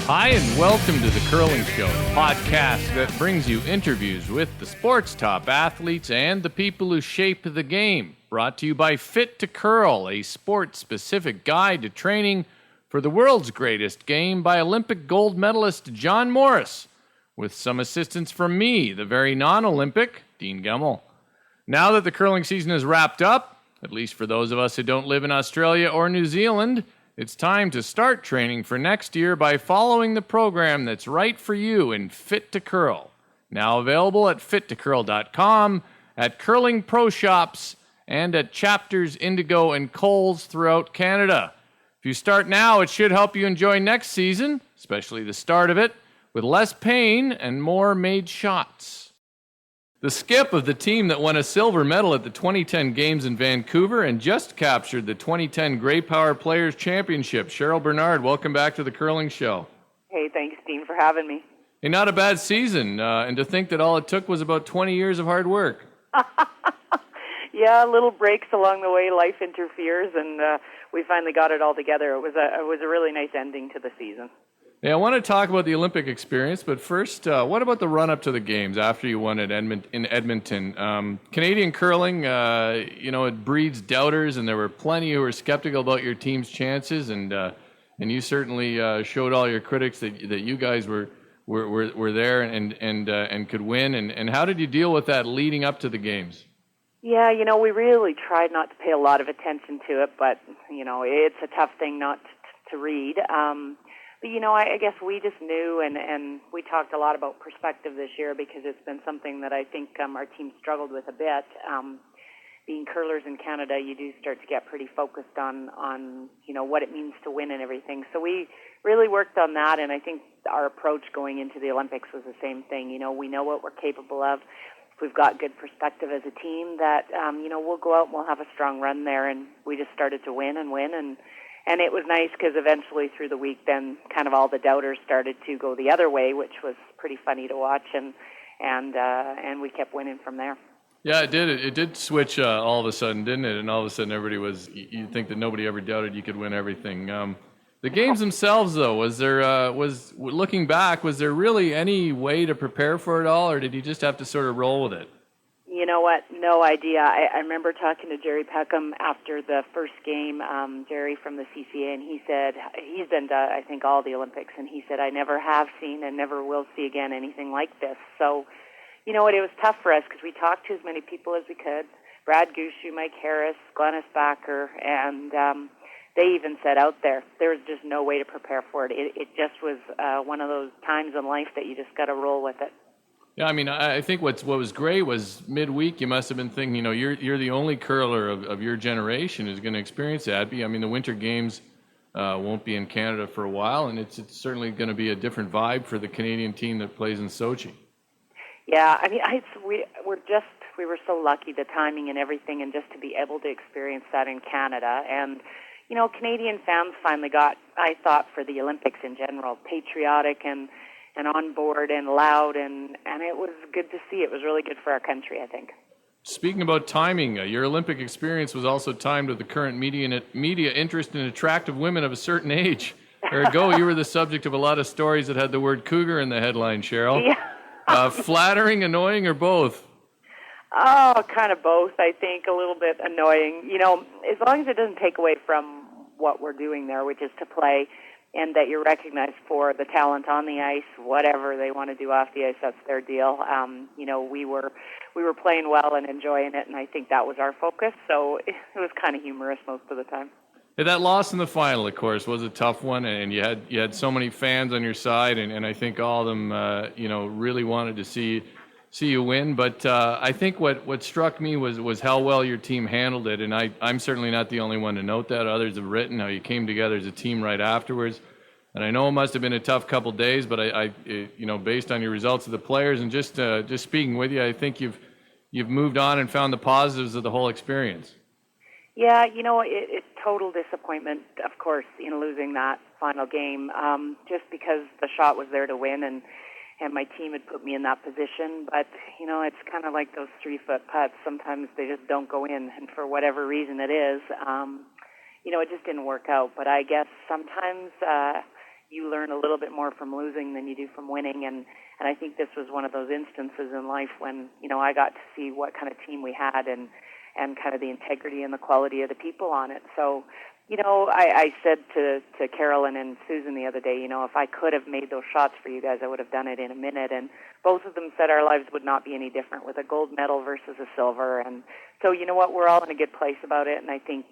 Hi, and welcome to The Curling Show, the podcast that brings you interviews with the sport's top athletes and the people who shape the game. Brought to you by Fit to Curl, a sport-specific guide to training for the world's greatest game by Olympic gold medalist John Morris, with some assistance from me, the very non-Olympic Dean Gemmell. Now that the curling season is wrapped up, at least for those of us who don't live in Australia or New Zealand, it's time to start training for next year by following the program that's right for you in Fit to Curl. Now available at fittocurl.com, at curling pro shops, and at Chapters, Indigo, and Coles throughout Canada. If you start now, it should help you enjoy next season, especially the start of it, with less pain and more made shots. The skip of the team that won a silver medal at the 2010 Games in Vancouver and just captured the 2010 Grey Power Players Championship. Cheryl Bernard, welcome back to the Curling Show. Hey, thanks, Dean, for having me. Hey, not a bad season, and to think that all it took was about 20 years of hard work. Yeah, little breaks along the way, life interferes, and we finally got it all together. It was a really nice ending to the season. Yeah, I want to talk about the Olympic experience, but first, what about the run-up to the Games after you won in Edmonton? Canadian curling, it breeds doubters, and there were plenty who were skeptical about your team's chances, and you certainly showed all your critics that you guys were there and could win. And how did you deal with that leading up to the Games? Yeah, we really tried not to pay a lot of attention to it, but it's a tough thing not to read. I guess we just knew, and we talked a lot about perspective this year because it's been something that I think our team struggled with a bit. Being curlers in Canada, you do start to get pretty focused on what it means to win and everything. So we really worked on that, and I think our approach going into the Olympics was the same thing. We know what we're capable of. If we've got good perspective as a team, that we'll go out and we'll have a strong run there, and we just started to win. And it was nice because eventually through the week, then kind of all the doubters started to go the other way, which was pretty funny to watch, and we kept winning from there. Yeah, it did. It did switch all of a sudden, didn't it? And all of a sudden, you'd think that nobody ever doubted you could win everything. The Games themselves, though, looking back, was there really any way to prepare for it all, or did you just have to sort of roll with it? You know what? No idea. I remember talking to Jerry Peckham after the first game, Jerry from the CCA, and he said, he's been to, I think, all the Olympics, and he said, I never have seen and never will see again anything like this. So, you know what, it was tough for us because we talked to as many people as we could, Brad Gushu, Mike Harris, Glennis Backer, and they even said out there was just no way to prepare for it. It just was one of those times in life that you just got to roll with it. Yeah, I mean, I think what was great was midweek you must have been thinking, you're the only curler of your generation who's going to experience that. I mean, the Winter Games won't be in Canada for a while, and it's certainly going to be a different vibe for the Canadian team that plays in Sochi. Yeah, I mean, we were so lucky, the timing and everything, and just to be able to experience that in Canada. And, Canadian fans finally got, I thought, for the Olympics in general, patriotic and on board and loud, and it was good to see. It was really good for our country, I think. Speaking about timing, your Olympic experience was also timed with the current media interest in attractive women of a certain age. Ergo, you were the subject of a lot of stories that had the word cougar in the headline, Cheryl. Yeah. Flattering, annoying, or both? Oh, kind of both, I think. A little bit annoying. As long as it doesn't take away from what we're doing there, which is to play, and that you're recognized for the talent on the ice, whatever they want to do off the ice, that's their deal. We were playing well and enjoying it, and I think that was our focus, so it was kind of humorous most of the time. Yeah, that loss in the final, of course, was a tough one, and you had so many fans on your side, and I think all of them, really wanted to see you win. But I think what struck me was how well your team handled it, and I'm certainly not the only one to note that. Others have written how you came together as a team right afterwards. And I know it must have been a tough couple of days, but I based on your results of the players and just speaking with you, I think you've moved on and found the positives of the whole experience. Yeah, it's total disappointment, of course, in losing that final game, just because the shot was there to win, and my team had put me in that position. But, it's kind of like those 3-foot putts. Sometimes they just don't go in, and for whatever reason it is, it just didn't work out. But I guess sometimes you learn a little bit more from losing than you do from winning. And I think this was one of those instances in life when, I got to see what kind of team we had and kind of the integrity and the quality of the people on it. So, I said to Carolyn and Susan the other day, if I could have made those shots for you guys, I would have done it in a minute. And both of them said our lives would not be any different with a gold medal versus a silver. And so, you know what, we're all in a good place about it. And I think,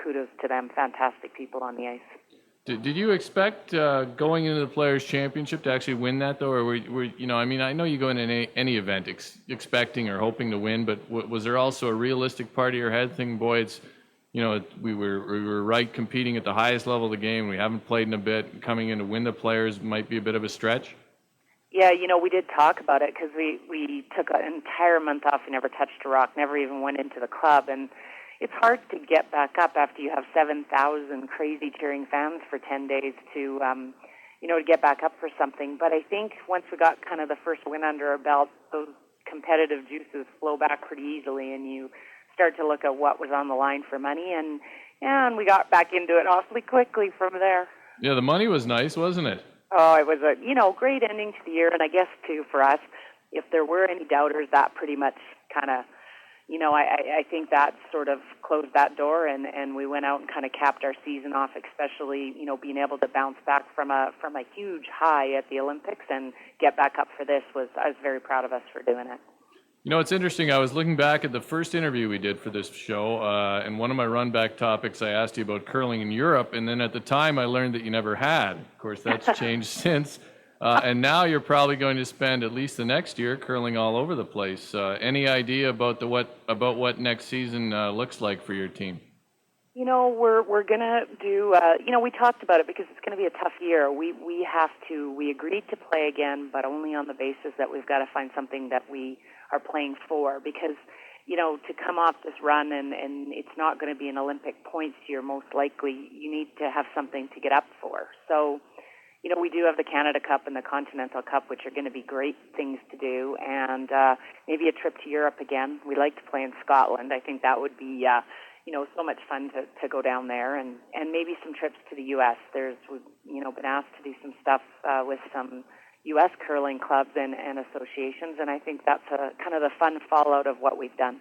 kudos to them. Fantastic people on the ice. Did you expect going into the Players' Championship to actually win that, though? Or I know you go into any event expecting or hoping to win, but was there also a realistic part of your head thinking, boy, it's, we were right competing at the highest level of the game. We haven't played in a bit. Coming in to win the Players might be a bit of a stretch? Yeah, we did talk about it because we took an entire month off. We never touched a rock, never even went into the club. And it's hard to get back up after you have 7,000 crazy cheering fans for 10 days to get back up for something. But I think once we got kind of the first win under our belt, those competitive juices flow back pretty easily, and you start to look at what was on the line for money. And we got back into it awfully quickly from there. Yeah, the money was nice, wasn't it? Oh, it was a great ending to the year. And I guess, too, for us, if there were any doubters, that pretty much kind of, I think that sort of closed that door, and we went out and kind of capped our season off, especially, being able to bounce back from a huge high at the Olympics and get back up for this I was very proud of us for doing it. It's interesting. I was looking back at the first interview we did for this show, and one of my run-back topics, I asked you about curling in Europe, and then at the time I learned that you never had. Of course, that's changed since. And now you're probably going to spend at least the next year curling all over the place. Any idea about what next season looks like for your team? We're gonna do. We talked about it because it's going to be a tough year. We agreed to play again, but only on the basis that we've got to find something that we are playing for. Because to come off this run and it's not going to be an Olympic points year, most likely. You need to have something to get up for. So. We do have the Canada Cup and the Continental Cup, which are going to be great things to do, and maybe a trip to Europe again. We like to play in Scotland. I think that would be, so much fun to go down there, and maybe some trips to the U.S. We've been asked to do some stuff with some U.S. curling clubs and associations, and I think that's kind of the fun fallout of what we've done.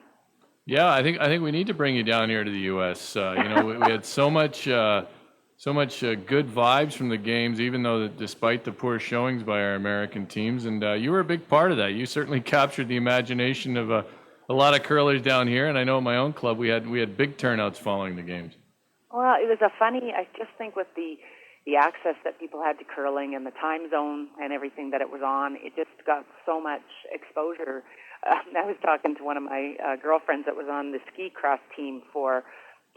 Yeah, I think we need to bring you down here to the U.S. We had so much good vibes from the games, even though despite the poor showings by our American teams, and you were a big part of that. You certainly captured the imagination of a lot of curlers down here, and I know at my own club we had big turnouts following the games. Well, it was I just think with the access that people had to curling and the time zone and everything that it was on, it just got so much exposure. I was talking to one of my girlfriends that was on the ski cross team for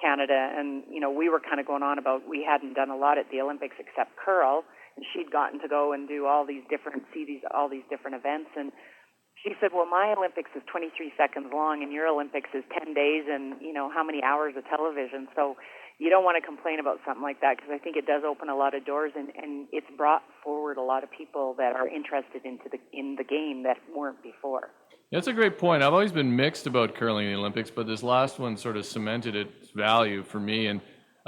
Canada, and we were kind of going on about we hadn't done a lot at the Olympics except curl, and she'd gotten to go and do all these different events, and she said, well, my Olympics is 23 seconds long and your Olympics is 10 days and how many hours of television. So you don't want to complain about something like that, because I think it does open a lot of doors, and it's brought forward a lot of people that are interested in the game that weren't before. That's a great point. I've always been mixed about curling in the Olympics, but this last one sort of cemented its value for me. And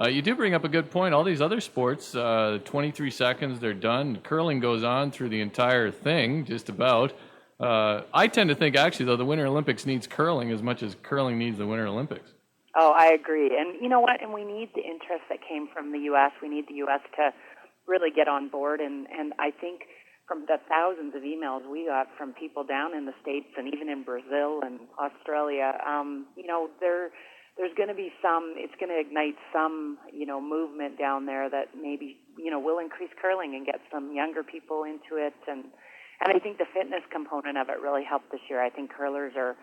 you do bring up a good point. All these other sports, 23 seconds, they're done. Curling goes on through the entire thing, just about. I tend to think, actually, though, the Winter Olympics needs curling as much as curling needs the Winter Olympics. Oh, I agree. And you know what? And we need the interest that came from the U.S. We need the U.S. to really get on board. And I think from the thousands of emails we got from people down in the States and even in Brazil and Australia, there's going to be it's going to ignite some, movement down there that maybe, will increase curling and get some younger people into it. And I think the fitness component of it really helped this year. I think curlers are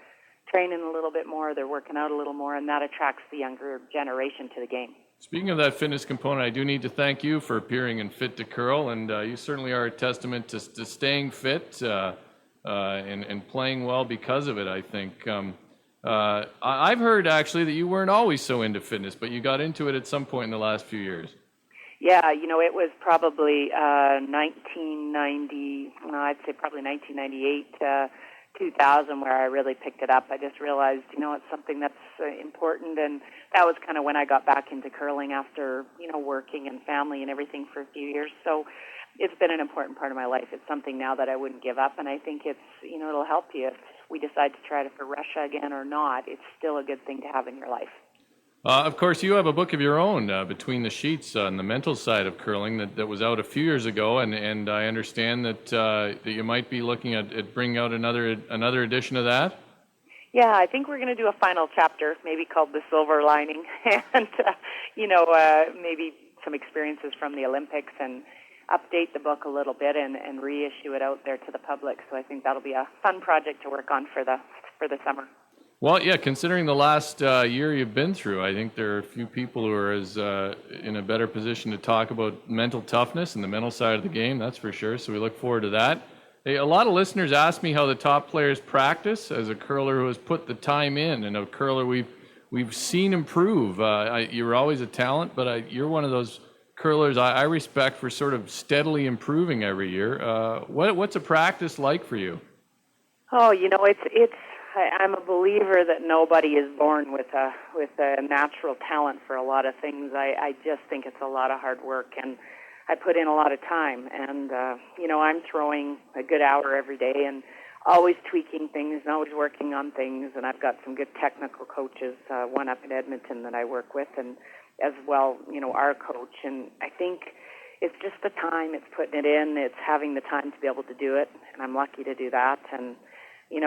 training a little bit more, they're working out a little more, and that attracts the younger generation to the game. Speaking of that fitness component, I do need to thank you for appearing in Fit to Curl, and you certainly are a testament to staying fit and playing well because of it, I think. I've heard, actually, that you weren't always so into fitness, but you got into it at some point in the last few years. Yeah, it was probably 1998, 2000 where I really picked it up. I just realized, it's something that's important, and that was kind of when I got back into curling after, working and family and everything for a few years. So it's been an important part of my life. It's something now that I wouldn't give up, and I think it's, it'll help you if we decide to try it for Russia again or not. It's still a good thing to have in your life. Of course, you have a book of your own, Between the Sheets, on the mental side of curling that was out a few years ago, and I understand that you might be looking at bringing out another edition of that. Yeah, I think we're going to do a final chapter, maybe called The Silver Lining, and, maybe some experiences from the Olympics, and update the book a little bit and reissue it out there to the public. So I think that'll be a fun project to work on for the summer. Well, yeah, considering the last year you've been through, I think there are a few people who are in a better position to talk about mental toughness and the mental side of the game, that's for sure. So we look forward to that. Hey, a lot of listeners ask me how the top players practice. As a curler who has put the time in, and a curler we've seen improve. You were always a talent, but you're one of those curlers I respect for sort of steadily improving every year. What's a practice like for you? Oh, I'm a believer that nobody is born with a natural talent for a lot of things. I just think it's a lot of hard work, and I put in a lot of time. And, I'm throwing a good hour every day and always tweaking things and always working on things. And I've got some good technical coaches, one up in Edmonton that I work with, and as well, our coach. And I think it's just the time, it's putting it in, it's having the time to be able to do it. And I'm lucky to do that. And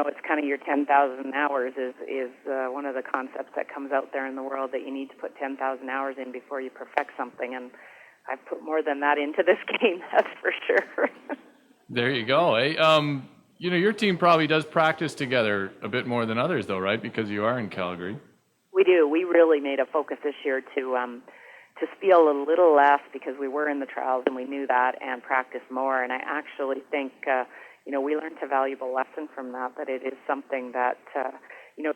it's kind of your 10,000 hours is one of the concepts that comes out there in the world, that you need to put 10,000 hours in before you perfect something. And I've put more than that into this game, that's for sure. There you go. Eh? Your team probably does practice together a bit more than others, though, right? Because you are in Calgary. We do. We really made a focus this year to spiel a little less, because we were in the trials and we knew that, and practice more. And I actually think we learned a valuable lesson from that it is something that,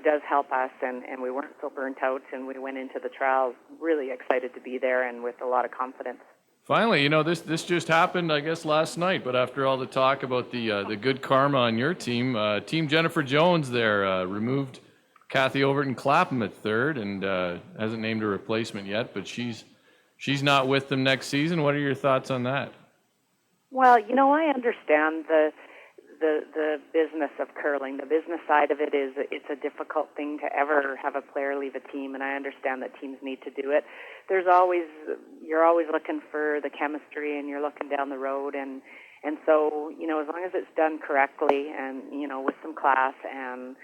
does help us, and we weren't so burnt out, and we went into the trials really excited to be there and with a lot of confidence. Finally, this just happened, I guess, last night, but after all the talk about the good karma on your team, Team Jennifer Jones there removed Kathy Overton-Clapham at third, and hasn't named a replacement yet, but she's not with them next season. What are your thoughts on that? Well, I understand the business of curling. The business side of it is it's a difficult thing to ever have a player leave a team, and I understand that teams need to do it. You're always looking for the chemistry, and you're looking down the road, and so as long as it's done correctly and with some class, and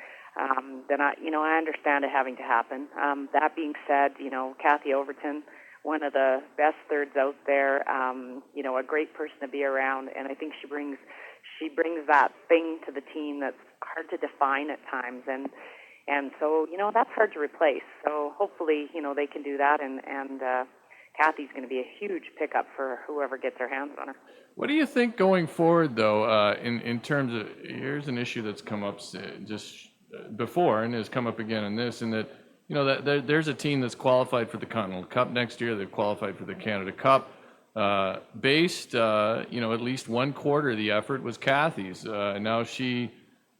then I understand it having to happen. That being said, Kathy Overton, one of the best thirds out there, a great person to be around, and I think she brings that thing to the team that's hard to define at times, and so that's hard to replace. So hopefully they can do that, and Kathy's going to be a huge pickup for whoever gets their hands on her. What do you think going forward, though, in terms of, here's an issue that's come up just before and has come up again in this, in that there's a team that's qualified for the Continental Cup next year. They've qualified for the Canada Cup. At least one quarter of the effort was Kathy's. Now she's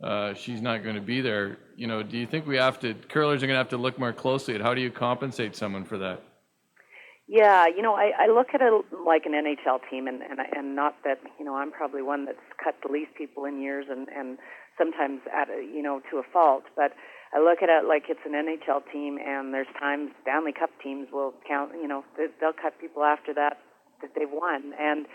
not going to be there. Do you think curlers are going to have to look more closely at how do you compensate someone for that? Yeah, I look at it like an NHL team, and not that, I'm probably one that's cut the least people in years, and sometimes to a fault, but I look at it like it's an NHL team, and there's times Stanley Cup teams will count, they'll cut people after that they've won. And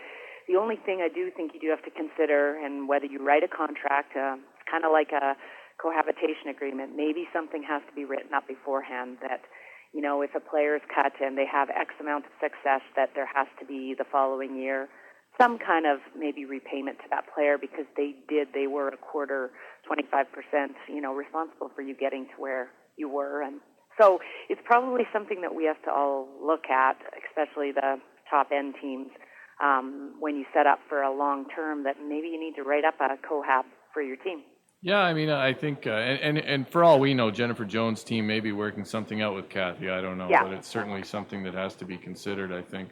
the only thing I do think you do have to consider, and whether you write a contract, it's kind of like a cohabitation agreement. Maybe something has to be written up beforehand that, if a player is cut and they have X amount of success, that there has to be the following year some kind of maybe repayment to that player, because they were a quarter, 25%, responsible for you getting to where you were. And so it's probably something that we have to all look at, especially the top-end teams, when you set up for a long term, that maybe you need to write up a cohab for your team. Yeah, I think, and for all we know, Jennifer Jones' team may be working something out with Kathy. I don't know, but it's certainly something that has to be considered, I think.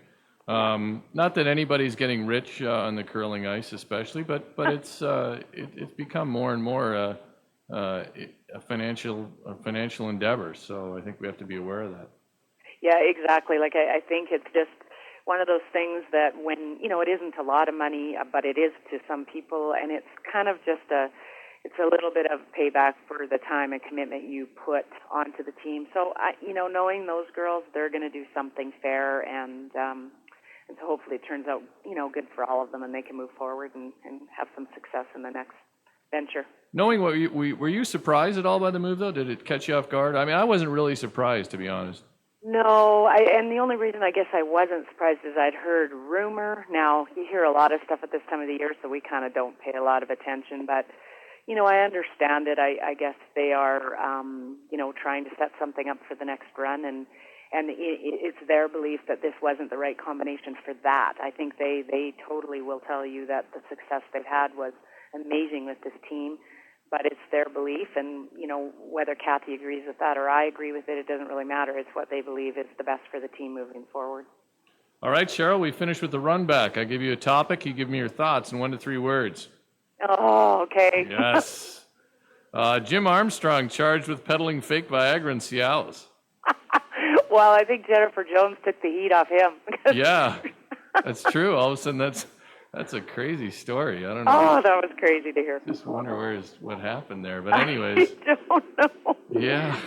Not that anybody's getting rich on the curling ice, especially, but it's become more and more a financial endeavor. So I think we have to be aware of that. Yeah, exactly. Like I think it's just one of those things that when, it isn't a lot of money, but it is to some people, and it's kind of just it's a little bit of payback for the time and commitment you put onto the team. So, knowing those girls, they're going to do something fair, and so hopefully it turns out, good for all of them, and they can move forward and have some success in the next venture. Knowing what were you surprised at all by the move, though? Did it catch you off guard? I mean, I wasn't really surprised, to be honest. No, and the only reason I guess I wasn't surprised is I'd heard rumor. Now, you hear a lot of stuff at this time of the year, so we kind of don't pay a lot of attention, but I understand it. I guess they are, trying to set something up for the next run, and it's their belief that this wasn't the right combination for that. I think they totally will tell you that the success they've had was amazing with this team, but it's their belief, and, whether Kathy agrees with that or I agree with it, it doesn't really matter. It's what they believe is the best for the team moving forward. All right, Cheryl, we finished with the run back. I give you a topic, you give me your thoughts in 1 to 3 words. Oh, okay. Yes. Jim Armstrong charged with peddling fake Viagra in Cialis. Well, I think Jennifer Jones took the heat off him. Yeah, that's true. All of a sudden, that's a crazy story. I don't know. Oh, that was crazy to hear. Just wonder what happened there. But anyways. I don't know. Yeah.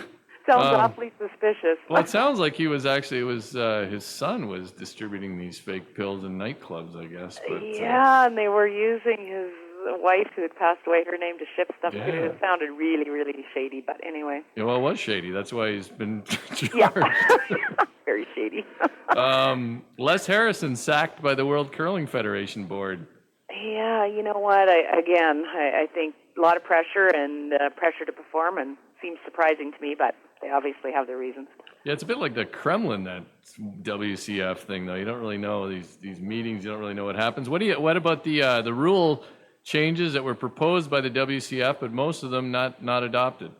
Sounds awfully suspicious. Well, it sounds like his son was distributing these fake pills in nightclubs, I guess. But, yeah, and they were using his wife who had passed away, her name, to ship stuff to. It sounded really, really shady, but anyway. Yeah, well, it was shady. That's why he's been charged. Yeah, very shady. Les Harrison sacked by the World Curling Federation board. Yeah, you know what? I think a lot of pressure and pressure to perform, and seems surprising to me, but they obviously have their reasons. Yeah, it's a bit like the Kremlin, that WCF thing, though. You don't really know these meetings. You don't really know what happens. What about the rule changes that were proposed by the WCF, but most of them not adopted?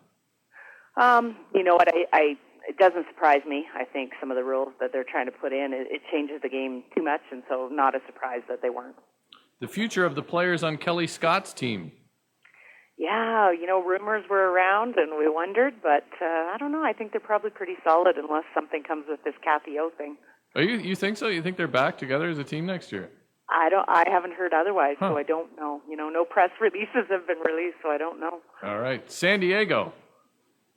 You know what? It doesn't surprise me. I think some of the rules that they're trying to put in, it changes the game too much, and so not a surprise that they weren't. The future of the players on Kelly Scott's team. Yeah, rumors were around, and we wondered, but I don't know. I think they're probably pretty solid unless something comes with this Kathy O thing. Oh, you think so? You think they're back together as a team next year? I haven't heard otherwise, so I don't know. No press releases have been released, so I don't know. All right. San Diego,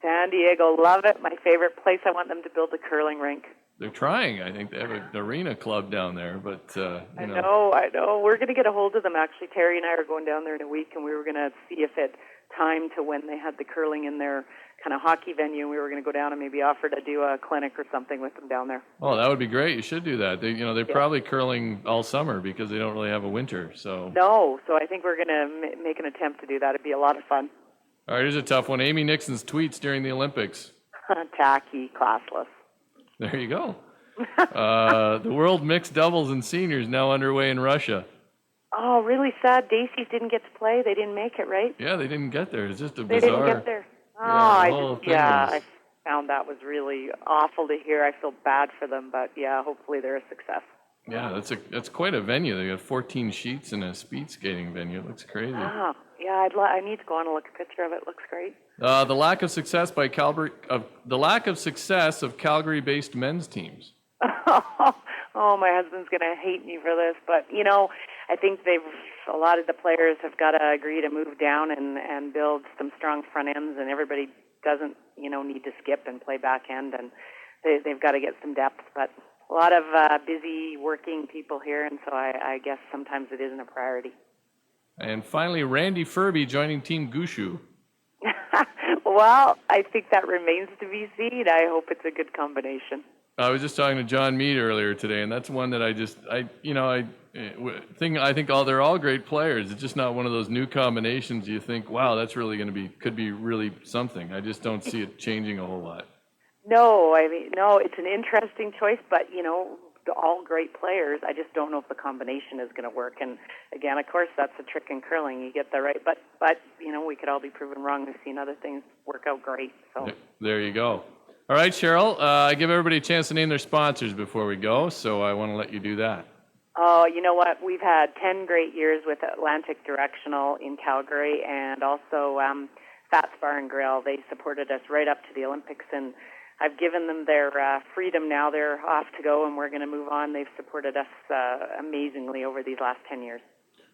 love it. My favorite place. I want them to build a curling rink. They're trying. I think they have an arena club down there, but I know. We're going to get a hold of them. Actually, Terry and I are going down there in a week, and we were going to see if it timed to when they had the curling in their kind of hockey venue. We were going to go down and maybe offer to do a clinic or something with them down there. Oh, that would be great. You should do that. They're probably curling all summer because they don't really have a winter. So I think we're going to make an attempt to do that. It'd be a lot of fun. All right, here's a tough one. Amy Nixon's tweets during the Olympics. Tacky, classless. There you go. The World Mixed Doubles and Seniors now underway in Russia. Oh, really sad. Daisies didn't get to play. They didn't make it, right? Yeah, they didn't get there. It's just a bizarre. They didn't get there. Oh, I found that was really awful to hear. I feel bad for them, but yeah, hopefully they're a success. Yeah, that's quite a venue. They got 14 sheets and a speed skating venue. It looks crazy. Oh, yeah, I need to go on and look at a picture of it. It looks great. The lack of success of Calgary-based men's teams. Oh, my husband's going to hate me for this, but I think a lot of the players have got to agree to move down and build some strong front ends, and everybody doesn't need to skip and play back end, and they've got to get some depth, but a lot of busy working people here, and so I guess sometimes it isn't a priority. And finally, Randy Furby joining Team Gushu. Well, I think that remains to be seen. I hope it's a good combination. I was just talking to John Meade earlier today, and that's one that I think they're all great players. It's just not one of those new combinations you think, wow, that's really could be really something. I just don't see it changing a whole lot. No, it's an interesting choice, but all great players. I just don't know if the combination is going to work. And again, of course, that's the trick in curling. You get that right, but we could all be proven wrong. We've seen other things work out great. So there you go. All right, Cheryl. I give everybody a chance to name their sponsors before we go, so I want to let you do that. Oh, you know what? We've had 10 great years with Atlantic Directional in Calgary, and also Fats Bar and Grill. They supported us right up to the Olympics, and I've given them their freedom now. They're off to go, and we're going to move on. They've supported us amazingly over these last 10 years.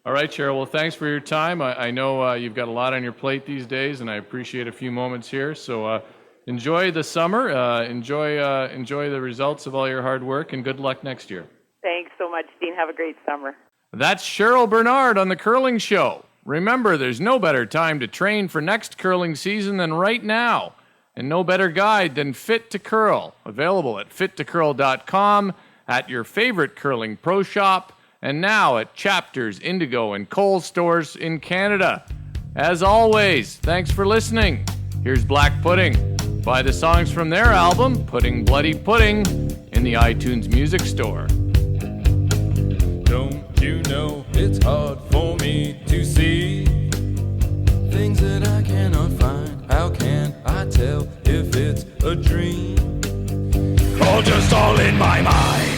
All right, Cheryl. Well, thanks for your time. I know you've got a lot on your plate these days, and I appreciate a few moments here. So enjoy the summer. Enjoy the results of all your hard work, and good luck next year. Thanks so much, Dean. Have a great summer. That's Cheryl Bernard on The Curling Show. Remember, there's no better time to train for next curling season than right now. And no better guide than Fit to Curl. Available at fittocurl.com, at your favorite curling pro shop, and now at Chapters, Indigo, and Kohl's stores in Canada. As always, thanks for listening. Here's Black Pudding. Buy the songs from their album, Pudding Bloody Pudding, in the iTunes Music Store. Don't you know it's hard for me to see things that I cannot find? How can I tell if it's a dream or just all in my mind?